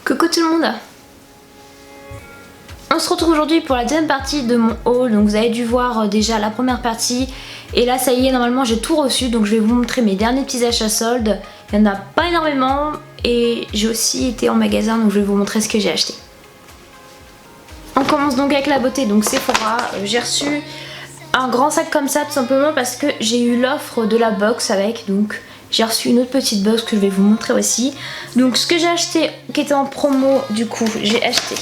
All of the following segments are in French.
Coucou tout le monde. On se retrouve aujourd'hui pour la deuxième partie de mon haul. Donc vous avez dû voir déjà la première partie. Et là ça y est, normalement j'ai tout reçu. Donc je vais vous montrer mes derniers petits achats soldes. Il n'y en a pas énormément. Et j'ai aussi été en magasin, donc je vais vous montrer ce que j'ai acheté. On commence donc avec la beauté, donc Sephora. J'ai reçu un grand sac comme ça tout simplement parce que j'ai eu l'offre de la box avec. Donc j'ai reçu une autre petite box que je vais vous montrer aussi. Donc ce que j'ai acheté qui était en promo, du coup j'ai acheté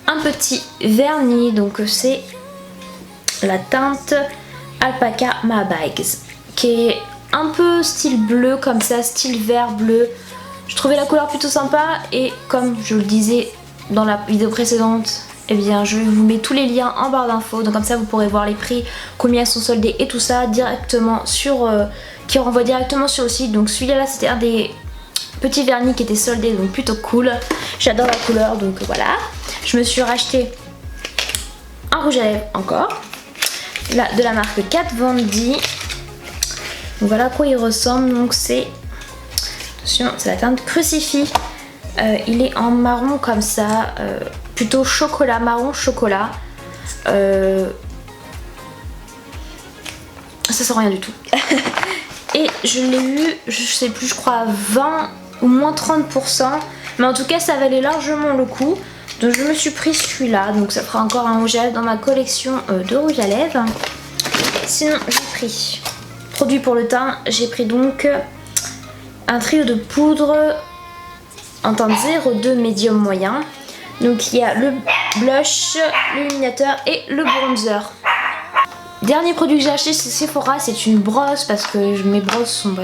un petit vernis. Donc c'est la teinte Alpaca My Bags qui est un peu style bleu comme ça, style vert bleu. Je trouvais la couleur plutôt sympa et comme je le disais dans la vidéo précédente, eh bien je vous mets tous les liens en barre d'infos, donc comme ça vous pourrez voir les prix, combien sont soldés et tout ça directement sur qui renvoie directement sur le site. Donc celui-là c'était un des petits vernis qui était soldé, donc plutôt cool. J'adore la couleur, donc voilà. Je me suis racheté un rouge à lèvres encore, là, de la marque Kat Von D. Donc voilà à quoi il ressemble. Donc c'est, attention, c'est la teinte Crucifix. Il est en marron comme ça, plutôt chocolat, marron chocolat. Ça sent rien du tout. Et je l'ai eu, je sais plus, je crois à 20 ou moins 30%. Mais en tout cas ça valait largement le coup. Donc je me suis pris celui-là. Donc ça fera encore un rouge à lèvres dans ma collection de rouge à lèvres. Sinon j'ai pris, produit pour le teint, j'ai pris donc un trio de poudre en teinte 02 médium moyen. Donc il y a le blush, l'illuminateur et le bronzer. Dernier produit que j'ai acheté chez Sephora, c'est une brosse parce que mes brosses sont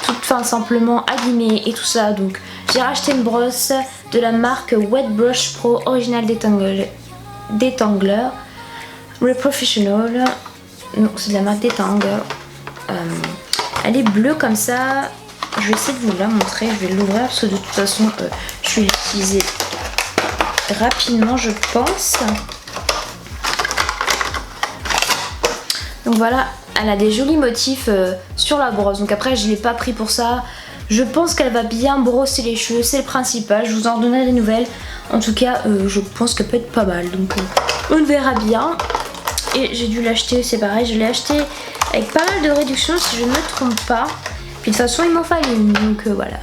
toutes simplement abîmées et tout ça. Donc j'ai racheté une brosse de la marque Wet Brush Pro Original Detangler Professional. Non, c'est de la marque Detangler. Elle est bleue comme ça. Je vais essayer de vous la montrer, je vais l'ouvrir parce que de toute façon je vais l'utiliser rapidement je pense. Donc voilà, elle a des jolis motifs sur la brosse. Donc après je ne l'ai pas pris pour ça. Je pense qu'elle va bien brosser les cheveux, c'est le principal. Je vous en donnerai des nouvelles. En tout cas je pense qu'elle peut être pas mal. Donc on verra bien. Et j'ai dû l'acheter, c'est pareil, je l'ai acheté avec pas mal de réductions si je ne me trompe pas. Puis de toute façon il m'en fallait une, donc voilà.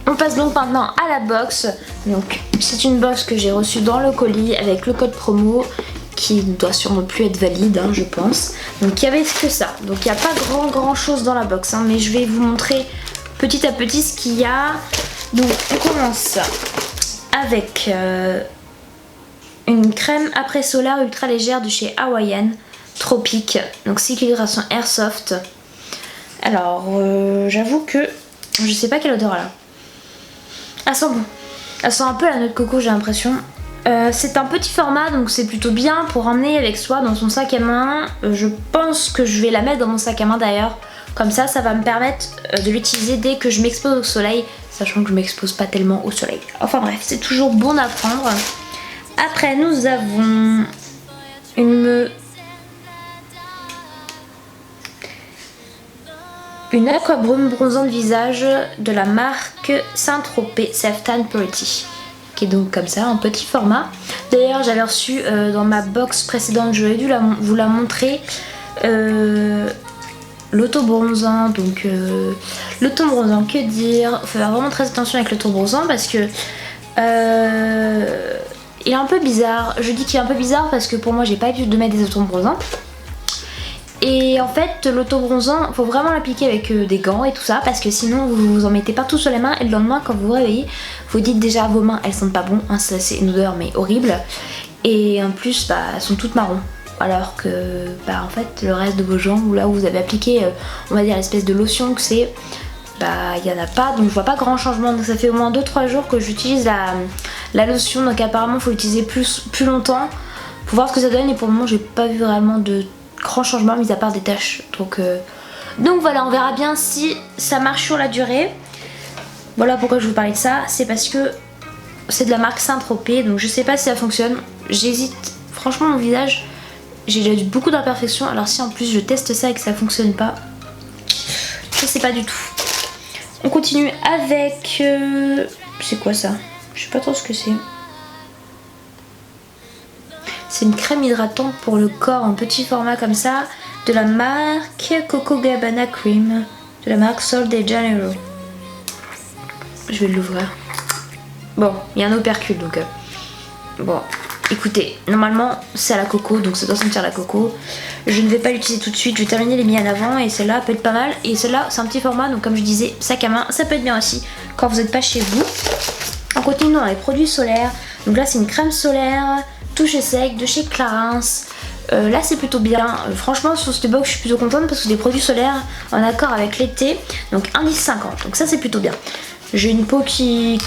On passe donc maintenant à la box. Donc c'est une box que j'ai reçue dans le colis avec le code promo qui ne doit sûrement plus être valide hein, je pense. Donc il y avait que ça. Donc il n'y a pas grand chose dans la box hein, mais je vais vous montrer petit à petit ce qu'il y a. Donc on commence avec une crème après solaire ultra légère de chez Hawaiian Tropique. Donc cycle d'hydration Airsoft. Alors j'avoue que je sais pas quelle odeur elle a. Elle sent bon. Elle sent un peu la noix de coco j'ai l'impression. C'est un petit format donc c'est plutôt bien pour emmener avec soi dans son sac à main. Je pense que je vais la mettre dans mon sac à main d'ailleurs. Comme ça va me permettre de l'utiliser dès que je m'expose au soleil. Sachant que je m'expose pas tellement au soleil. Enfin bref, c'est toujours bon à prendre. Après nous avons une aquabrume bronzant de visage de la marque Saint-Tropez Self Tan Purity, qui est donc comme ça en petit format. D'ailleurs j'avais reçu dans ma box précédente, j'aurais dû vous la montrer, l'auto-bronzant. Donc l'auto-bronzant, que dire, faut faire vraiment très attention avec l'auto-bronzant parce que il est un peu bizarre. Je dis qu'il est un peu bizarre parce que pour moi j'ai pas l'habitude de mettre des auto-bronzants. Et en fait l'auto-bronzant faut vraiment l'appliquer avec des gants et tout ça parce que sinon vous en mettez partout sur les mains et le lendemain quand vous vous réveillez vous dites déjà vos mains elles sentent pas bon hein, ça c'est une odeur mais horrible et en plus elles sont toutes marron alors que en fait le reste de vos jambes là où vous avez appliqué on va dire l'espèce de lotion que c'est il n'y en a pas, donc je vois pas grand changement. Donc ça fait au moins 2-3 jours que j'utilise la lotion, donc apparemment faut l'utiliser plus longtemps pour voir ce que ça donne et pour le moment j'ai pas vu vraiment de grand changement mis à part des taches. Donc voilà, on verra bien si ça marche sur la durée. Voilà pourquoi je vous parlais de ça, c'est parce que c'est de la marque Saint-Tropez, donc je sais pas si ça fonctionne. J'hésite, franchement mon visage, j'ai déjà eu beaucoup d'imperfections, alors si en plus je teste ça et que ça fonctionne pas, je sais pas du tout. On continue avec C'est quoi ça? Je sais pas trop ce que c'est. C'est une crème hydratante pour le corps en petit format comme ça, de la marque Coco Gabbana Cream, de la marque Sol de Janeiro. Je vais l'ouvrir. Bon, il y a un opercule donc. Bon, écoutez, normalement c'est à la coco, donc ça doit sentir la coco. Je ne vais pas l'utiliser tout de suite, je vais terminer les mis en avant et celle-là peut être pas mal. Et celle-là c'est un petit format, donc comme je disais, sac à main, ça peut être bien aussi quand vous n'êtes pas chez vous. En continuant avec produits solaires, donc là c'est une crème solaire touche sec de chez Clarins. Là c'est plutôt bien, franchement sur cette box je suis plutôt contente parce que des produits solaires en accord avec l'été, donc 1,50 €, donc ça c'est plutôt bien. J'ai une peau qui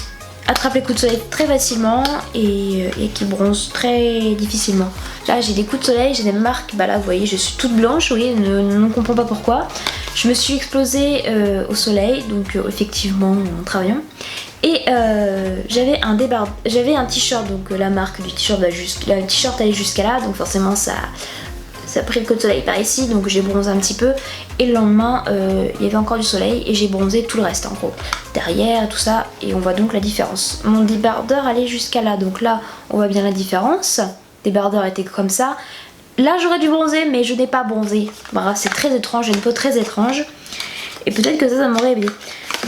attrape les coups de soleil très facilement et qui bronze très difficilement. Là j'ai des coups de soleil, j'ai des marques, bah là vous voyez je suis toute blanche, vous voyez, ne comprends pas pourquoi. Je me suis explosée au soleil, donc effectivement en travaillant. Et j'avais un t-shirt, donc la marque du t-shirt, le t-shirt allait jusqu'à là, donc forcément ça a pris le coup de soleil par ici, donc j'ai bronzé un petit peu. Et le lendemain, il y avait encore du soleil et j'ai bronzé tout le reste en gros. Derrière, tout ça, et on voit donc la différence. Mon débardeur allait jusqu'à là, donc là on voit bien la différence. Le débardeur était comme ça. Là j'aurais dû bronzer, mais je n'ai pas bronzé. Voilà, c'est très étrange, j'ai une peau très étrange. Et peut-être que ça m'aurait aidé.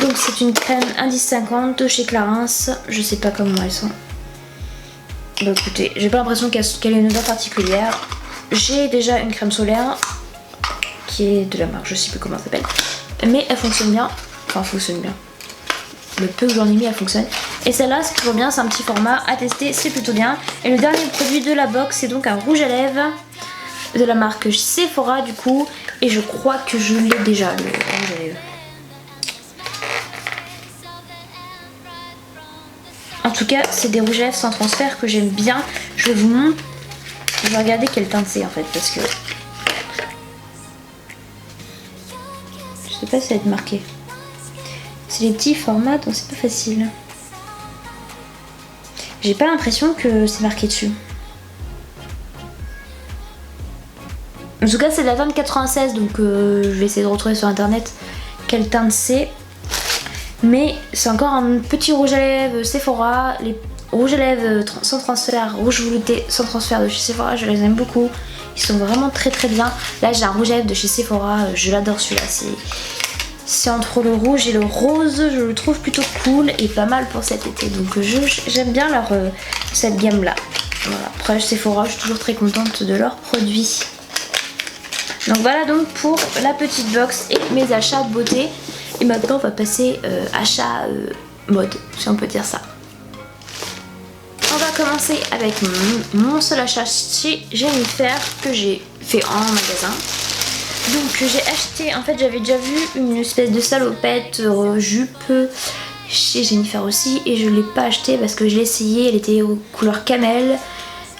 Donc c'est une crème 1,50 € de chez Clarins. Je sais pas comment elles sont. Bah écoutez, j'ai pas l'impression qu'elle ait une odeur particulière. J'ai déjà une crème solaire qui est de la marque, je sais plus comment elle s'appelle. Mais elle fonctionne bien. Enfin, fonctionne bien. Le peu que j'en ai mis, elle fonctionne. Et celle-là, c'est toujours bien, c'est un petit format à tester, c'est plutôt bien. Et le dernier produit de la box, c'est donc un rouge à lèvres de la marque Sephora du coup. Et je crois que je l'ai déjà, le rouge à lèvres. En tout cas, c'est des rouges à lèvres sans transfert que j'aime bien. Je vais vous montrer. Je vais regarder quelle teinte c'est en fait parce que je sais pas si ça va être marqué. C'est les petits formats donc c'est pas facile. J'ai pas l'impression que c'est marqué dessus. En tout cas c'est de la teinte 96 donc je vais essayer de retrouver sur internet quelle teinte c'est. Mais c'est encore un petit rouge à lèvres Sephora. Les rouges à lèvres sans transfert, rouge velouté sans transfert de chez Sephora, je les aime beaucoup. Ils sont vraiment très très bien. Là j'ai un rouge à lèvres de chez Sephora, je l'adore celui-là. C'est entre le rouge et le rose, je le trouve plutôt cool et pas mal pour cet été. Donc j'aime bien cette gamme là. Voilà. Après Sephora, je suis toujours très contente de leurs produits. Donc voilà donc pour la petite box et mes achats de beauté. Et maintenant on va passer achat mode, si on peut dire ça. On va commencer avec mon seul achat chez Jennifer que j'ai fait en magasin. Donc j'ai acheté, en fait j'avais déjà vu une espèce de salopette jupe chez Jennifer aussi. Et je ne l'ai pas acheté parce que je l'ai essayé, elle était aux couleurs camel.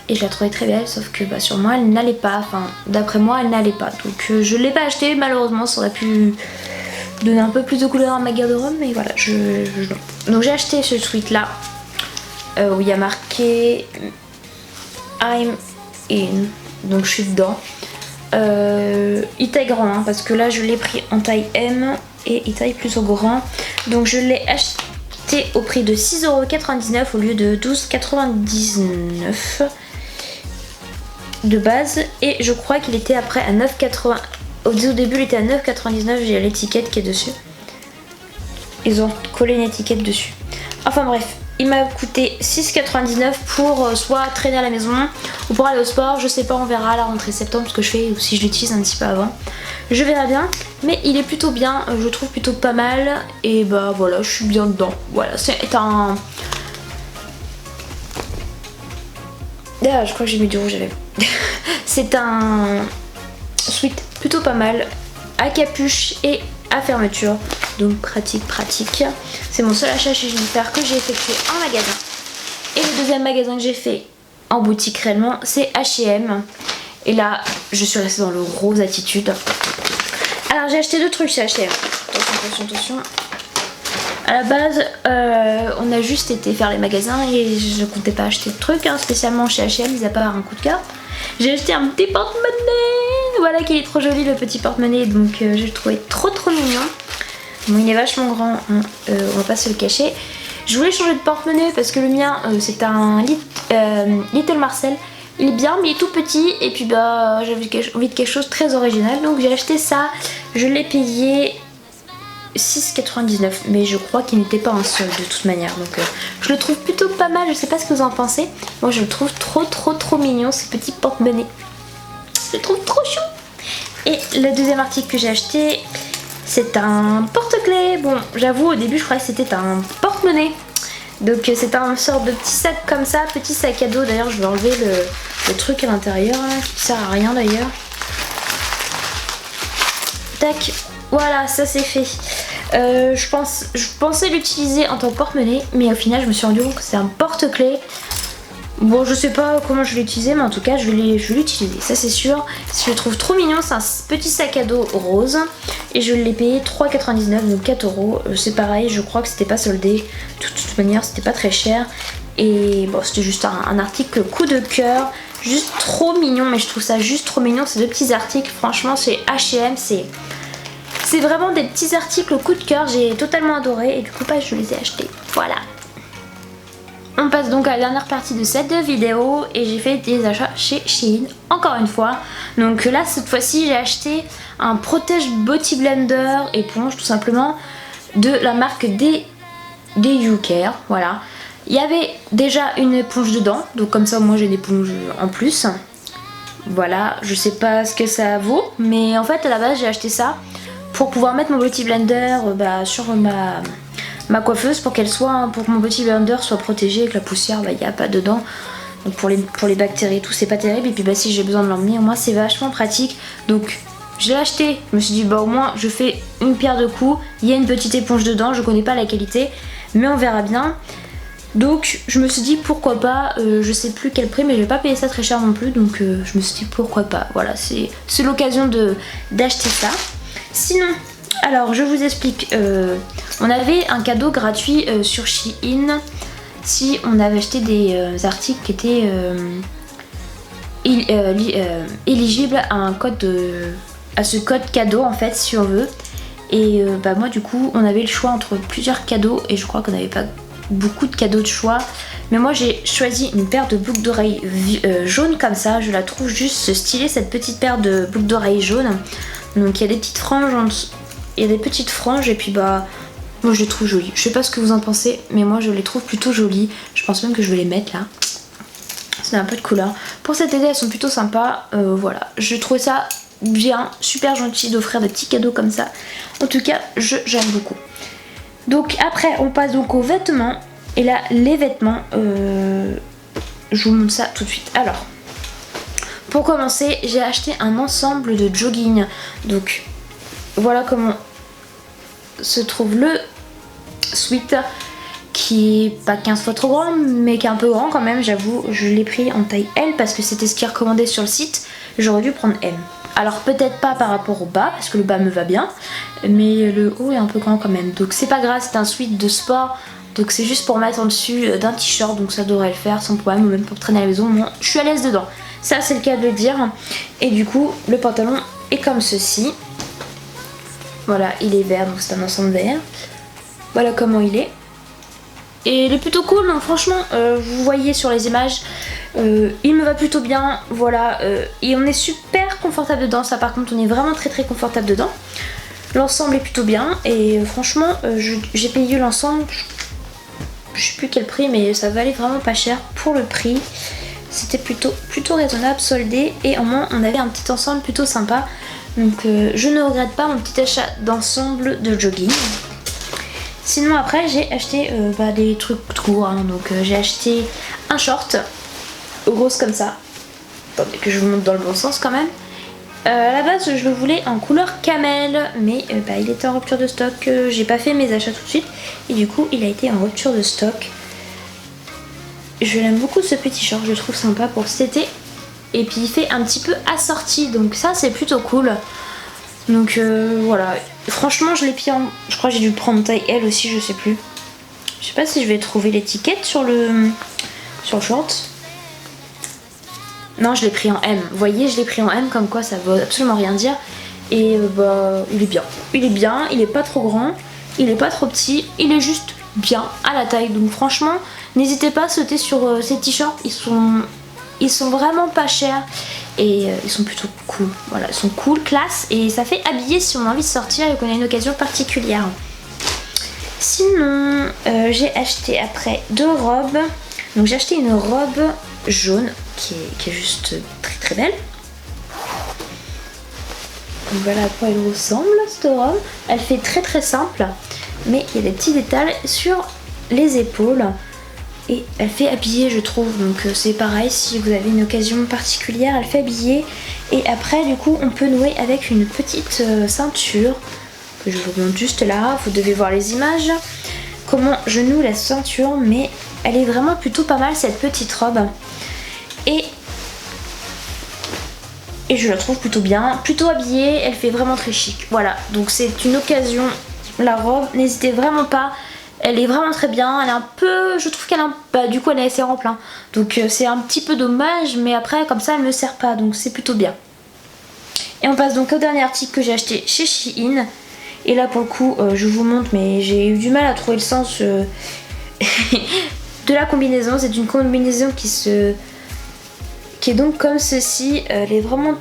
Et je la trouvais très belle, sauf que sur moi elle n'allait pas, enfin d'après moi elle n'allait pas. Donc je ne l'ai pas acheté, malheureusement ça aurait pu donner un peu plus de couleur à ma garde-robe, mais voilà, donc j'ai acheté ce sweat là où il y a marqué I'm in, donc je suis dedans. Il taille grand hein, parce que là je l'ai pris en taille M et il taille plus au grand, donc je l'ai acheté au prix de 6,99 € au lieu de 12,99 € de base, et je crois qu'il était après à 9,80 €. Au début il était à 9,99 €, j'ai l'étiquette qui est dessus. Ils ont collé une étiquette dessus. Enfin bref, il m'a coûté 6,99 € pour soit traîner à la maison ou pour aller au sport. Je sais pas, on verra à la rentrée septembre ce que je fais ou si je l'utilise un petit peu avant. Je verrai bien, mais il est plutôt bien, je trouve plutôt pas mal. Et bah voilà, je suis bien dedans. Voilà, c'est un... Ah, je crois que j'ai mis du rouge à lèvres. C'est un sweat plutôt pas mal, à capuche et à fermeture, donc pratique. C'est mon seul achat chez Jennifer que j'ai effectué en magasin. Et le deuxième magasin que j'ai fait en boutique réellement, c'est H&M. Et là je suis restée dans le rose attitude. Alors j'ai acheté deux trucs chez H&M. Attention. À la base on a juste été faire les magasins et je comptais pas acheter de trucs hein, spécialement chez H&M, mis à part un coup de cœur. J'ai acheté un petit porte-monnaie. Voilà qu'il est trop joli le petit porte-monnaie, donc je le trouvais trop mignon. Bon, il est vachement grand, hein. On va pas se le cacher. Je voulais changer de porte-monnaie parce que le mien c'est un Little Marcel. Il est bien mais il est tout petit et puis bah j'avais envie de quelque chose de très original, donc j'ai acheté ça. Je l'ai payé 6,99 mais je crois qu'il n'était pas en solde de toute manière, donc je le trouve plutôt pas mal. Je sais pas ce que vous en pensez. Moi je le trouve trop mignon, ce petit porte-monnaie. Je le trouve trop chou. Et le deuxième article que j'ai acheté, c'est un porte-clés. Bon, j'avoue au début je croyais que c'était un porte-monnaie. Donc c'est un sorte de petit sac comme ça, petit sac à dos. D'ailleurs je vais enlever le truc à l'intérieur qui sert à rien d'ailleurs. Tac, voilà, ça c'est fait. Je pensais l'utiliser en tant que porte-monnaie, mais au final je me suis rendu compte que c'est un porte-clés. Bon, je sais pas comment je vais l'utiliser, mais en tout cas je vais l'utiliser, ça c'est sûr. Je le trouve trop mignon, c'est un petit sac à dos rose et je l'ai payé 3,99 donc 4 €. C'est pareil, je crois que c'était pas soldé. De toute manière, c'était pas très cher. Et bon, c'était juste un article coup de cœur, juste trop mignon, mais je trouve ça juste trop mignon ces deux petits articles. Franchement, chez H&M, c'est vraiment des petits articles coup de cœur, j'ai totalement adoré et du coup, je les ai achetés. Voilà. On passe donc à la dernière partie de cette vidéo et j'ai fait des achats chez Shein encore une fois. Donc là cette fois-ci j'ai acheté un protège body blender éponge tout simplement de la marque DayuCare. Voilà. Il y avait déjà une éponge dedans, donc comme ça moi j'ai une éponge en plus. Voilà, je sais pas ce que ça vaut, mais en fait à la base j'ai acheté ça pour pouvoir mettre mon body blender sur ma coiffeuse pour que mon body blender soit protégé et que la poussière il n'y a pas dedans. Donc pour les bactéries et tout c'est pas terrible. Et puis si j'ai besoin de l'emmener, au moins c'est vachement pratique. Donc je l'ai acheté, je me suis dit au moins je fais une pierre de coups. Il y a une petite éponge dedans, je connais pas la qualité mais on verra bien. Donc je me suis dit pourquoi pas, je sais plus quel prix mais je vais pas payer ça très cher non plus. Donc je me suis dit pourquoi pas, voilà c'est l'occasion d'acheter ça. Sinon, alors je vous explique, on avait un cadeau gratuit sur Shein si on avait acheté des articles qui étaient éligibles à ce code cadeau en fait si on veut. Et moi du coup on avait le choix entre plusieurs cadeaux et je crois qu'on n'avait pas beaucoup de cadeaux de choix. Mais moi j'ai choisi une paire de boucles d'oreilles jaunes comme ça, je la trouve juste stylée cette petite paire de boucles d'oreilles jaunes. Donc il y a des petites franges en dessous. Il y a des petites franges et puis moi je les trouve jolies. Je sais pas ce que vous en pensez mais moi je les trouve plutôt jolies. Je pense même que je vais les mettre là. C'est un peu de couleur. Pour cet été elles sont plutôt sympas. Voilà, je trouvais ça bien, super gentil d'offrir des petits cadeaux comme ça. En tout cas j'aime beaucoup. Donc après on passe donc aux vêtements. Et là les vêtements, je vous montre ça tout de suite. Alors pour commencer j'ai acheté un ensemble de jogging. Donc voilà comment se trouve le sweat qui est pas 15 fois trop grand mais qui est un peu grand quand même, j'avoue. Je l'ai pris en taille L parce que c'était ce qui est recommandé sur le site. J'aurais dû prendre M. Alors peut-être pas par rapport au bas parce que le bas me va bien mais le haut est un peu grand quand même. Donc c'est pas grave, c'est un sweat de sport. Donc c'est juste pour mettre en dessus d'un t-shirt, donc ça devrait le faire sans problème, ou même pour traîner à la maison. Moi je suis à l'aise dedans, ça c'est le cas de le dire. Et du coup le pantalon est comme ceci. Voilà, il est vert, donc c'est un ensemble vert. Voilà comment il est. Et il est plutôt cool, donc franchement, vous voyez sur les images, il me va plutôt bien. Voilà, et on est super confortable dedans. Ça par contre, on est vraiment très confortable dedans. L'ensemble est plutôt bien et franchement, j'ai payé l'ensemble. Je sais plus quel prix, mais ça valait vraiment pas cher pour le prix. C'était plutôt raisonnable, soldé, et au moins on avait un petit ensemble plutôt sympa. Donc je ne regrette pas mon petit achat d'ensemble de jogging. Sinon après j'ai acheté des trucs courts, hein. Donc j'ai acheté un short rose comme ça. Attendez que je vous montre dans le bon sens quand même. À la base je le voulais en couleur camel, mais il était en rupture de stock. J'ai pas fait mes achats tout de suite et du coup il a été en rupture de stock. Je l'aime beaucoup ce petit short, je le trouve sympa pour cet été. Et puis il fait un petit peu assorti, donc ça c'est plutôt cool. Donc voilà, franchement je l'ai pris en... Je crois que j'ai dû prendre taille L aussi, je sais plus. Je sais pas si je vais trouver l'étiquette sur le short. Non, je l'ai pris en M. Vous voyez, je l'ai pris en M, comme quoi ça veut absolument rien dire. Et il est bien. Il est bien, il est pas trop grand, il est pas trop petit, il est juste bien à la taille. Donc franchement, n'hésitez pas à sauter sur ces t-shirts, ils sont vraiment pas chers et ils sont plutôt cool. Voilà, ils sont cool, classe, et ça fait habiller si on a envie de sortir et qu'on a une occasion particulière. Sinon, j'ai acheté après 2 robes. Donc j'ai acheté une robe jaune qui est juste très très belle. Donc voilà à quoi elle ressemble cette robe. Elle fait très très simple, mais il y a des petits détails sur les épaules. Et elle fait habiller, je trouve, donc c'est pareil, si vous avez une occasion particulière, elle fait habiller. Et après, du coup, on peut nouer avec une petite ceinture, que je vous montre juste là, vous devez voir les images, comment je noue la ceinture, mais elle est vraiment plutôt pas mal cette petite robe. Et je la trouve plutôt bien, plutôt habillée, elle fait vraiment très chic. Voilà, donc c'est une occasion, la robe, n'hésitez vraiment pas. Elle est vraiment très bien, elle est un peu, je trouve qu'elle est du coup elle est assez remplie, hein. Donc c'est un petit peu dommage, mais après comme ça elle me sert pas, donc c'est plutôt bien. Et on passe donc au dernier article que j'ai acheté chez Shein. Et là pour le coup je vous montre, mais j'ai eu du mal à trouver le sens de la combinaison. C'est une combinaison qui est donc comme ceci, elle est vraiment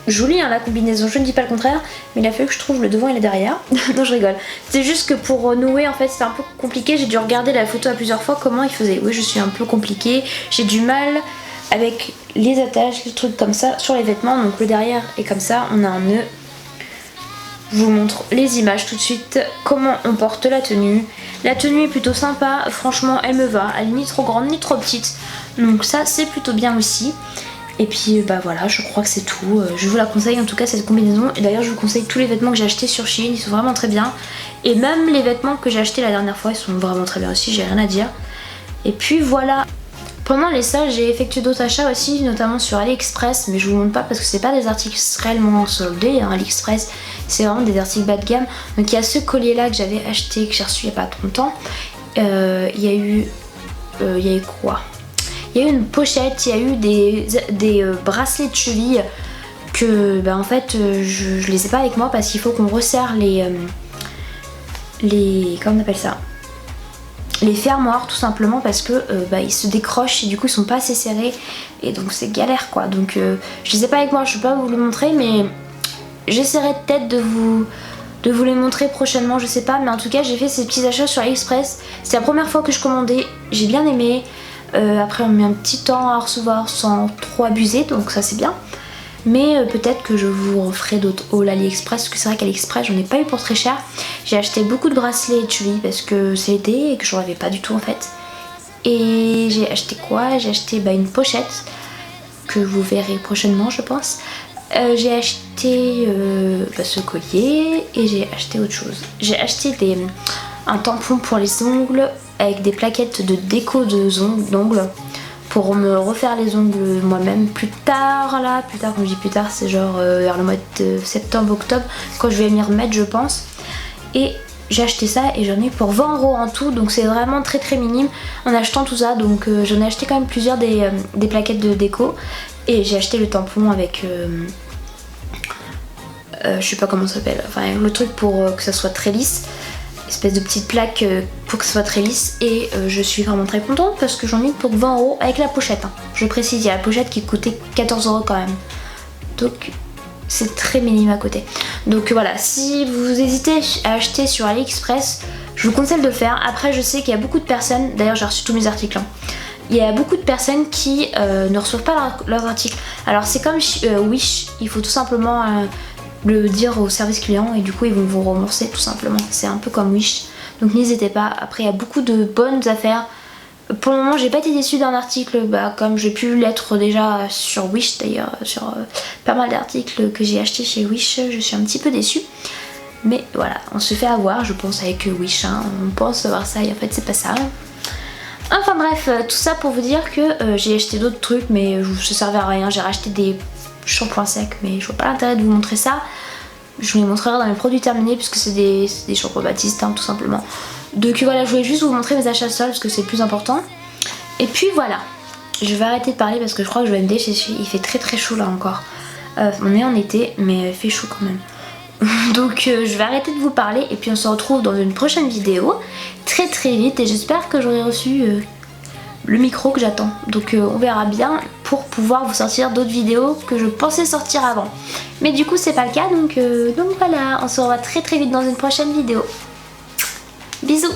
jolie hein, la combinaison, je ne dis pas le contraire, mais il a fallu que je trouve le devant et le derrière. Non, je rigole. C'est juste que pour nouer en fait c'était un peu compliqué, j'ai dû regarder la photo à plusieurs fois comment il faisait. Oui, je suis un peu compliquée, j'ai du mal avec les attaches, les trucs comme ça sur les vêtements. Donc le derrière est comme ça, on a un nœud. Je vous montre les images tout de suite, comment on porte la tenue. La tenue est plutôt sympa, franchement elle me va, elle est ni trop grande ni trop petite, donc ça c'est plutôt bien aussi. Et puis bah voilà, je crois que c'est tout. Je vous la conseille en tout cas cette combinaison. Et d'ailleurs je vous conseille tous les vêtements que j'ai achetés sur Shein, ils sont vraiment très bien. Et même les vêtements que j'ai achetés la dernière fois, ils sont vraiment très bien aussi, j'ai rien à dire. Et puis voilà. Pendant les soldes, j'ai effectué d'autres achats aussi, notamment sur AliExpress, mais je vous montre pas parce que c'est pas des articles réellement soldés, hein, AliExpress, c'est vraiment des articles bas de gamme. Donc il y a ce collier là que j'avais acheté, que j'ai reçu il y a pas longtemps. Il y a eu quoi? Il y a eu une pochette, il y a eu des bracelets de cheville que bah, en fait je les ai pas avec moi parce qu'il faut qu'on resserre les comment on appelle ça, les fermoirs tout simplement, parce que bah, ils se décrochent et du coup ils sont pas assez serrés et donc c'est galère quoi. Donc je les ai pas avec moi, je peux pas vous les montrer, mais j'essaierai peut-être de vous les montrer prochainement, je sais pas, mais en tout cas j'ai fait ces petits achats sur AliExpress. C'est la première fois que je commandais, j'ai bien aimé. Après on met un petit temps à recevoir sans trop abuser, donc ça c'est bien. Mais peut-être que je vous referai d'autres hauls AliExpress, parce que c'est vrai qu'AliExpress j'en ai pas eu pour très cher. J'ai acheté beaucoup de bracelets et de chevilles parce que c'est l'été et que j'en avais pas du tout en fait. Et j'ai acheté quoi? J'ai acheté une pochette que vous verrez prochainement je pense. J'ai acheté ce collier et j'ai acheté autre chose. J'ai acheté un tampon pour les ongles avec des plaquettes de déco d'ongles pour me refaire les ongles moi-même plus tard là. Plus tard, quand je dis plus tard, c'est genre vers le mois de septembre-octobre quand je vais m'y remettre je pense. Et j'ai acheté ça et j'en ai pour 20 € en tout, donc c'est vraiment très très minime en achetant tout ça. Donc j'en ai acheté quand même plusieurs des plaquettes de déco. Et j'ai acheté le tampon avec je sais pas comment ça s'appelle, enfin le truc pour que ça soit très lisse, espèce de petite plaque pour que ça soit très lisse. Et je suis vraiment très contente parce que j'en ai pour 20 € avec la pochette hein. Je précise, il y a la pochette qui coûtait 14 € quand même, donc c'est très minime à côté. Donc voilà, si vous hésitez à acheter sur AliExpress, je vous conseille de le faire. Après je sais qu'il y a beaucoup de personnes, d'ailleurs j'ai reçu tous mes articles hein. Il y a beaucoup de personnes qui ne reçoivent pas leurs articles. Alors c'est comme Wish, il faut tout simplement le dire au service client et du coup ils vont vous rembourser tout simplement. C'est un peu comme Wish, donc n'hésitez pas. Après il y a beaucoup de bonnes affaires. Pour le moment j'ai pas été déçue d'un article, comme j'ai pu l'être déjà sur Wish d'ailleurs, sur pas mal d'articles que j'ai achetés chez Wish, je suis un petit peu déçue. Mais voilà, on se fait avoir je pense avec Wish, hein. On pense avoir ça et en fait c'est pas ça. Enfin bref, tout ça pour vous dire que j'ai acheté d'autres trucs mais ça servait à rien. J'ai racheté des shampoings secs mais je vois pas l'intérêt de vous montrer ça. Je vous les montrerai dans mes produits terminés puisque c'est des shampoings Baptiste hein, tout simplement. Donc voilà, je voulais juste vous montrer mes achats soldes parce que c'est le plus important. Et puis voilà, je vais arrêter de parler parce que je crois que je vais me déchirer. Il fait très très chaud là encore. On est en été mais il fait chaud quand même. Donc je vais arrêter de vous parler et puis on se retrouve dans une prochaine vidéo très très vite et j'espère que j'aurai reçu le micro que j'attends. Donc on verra bien pour pouvoir vous sortir d'autres vidéos que je pensais sortir avant. Mais du coup c'est pas le cas donc voilà, on se revoit très très vite dans une prochaine vidéo. Bisous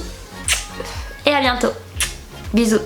et à bientôt. Bisous.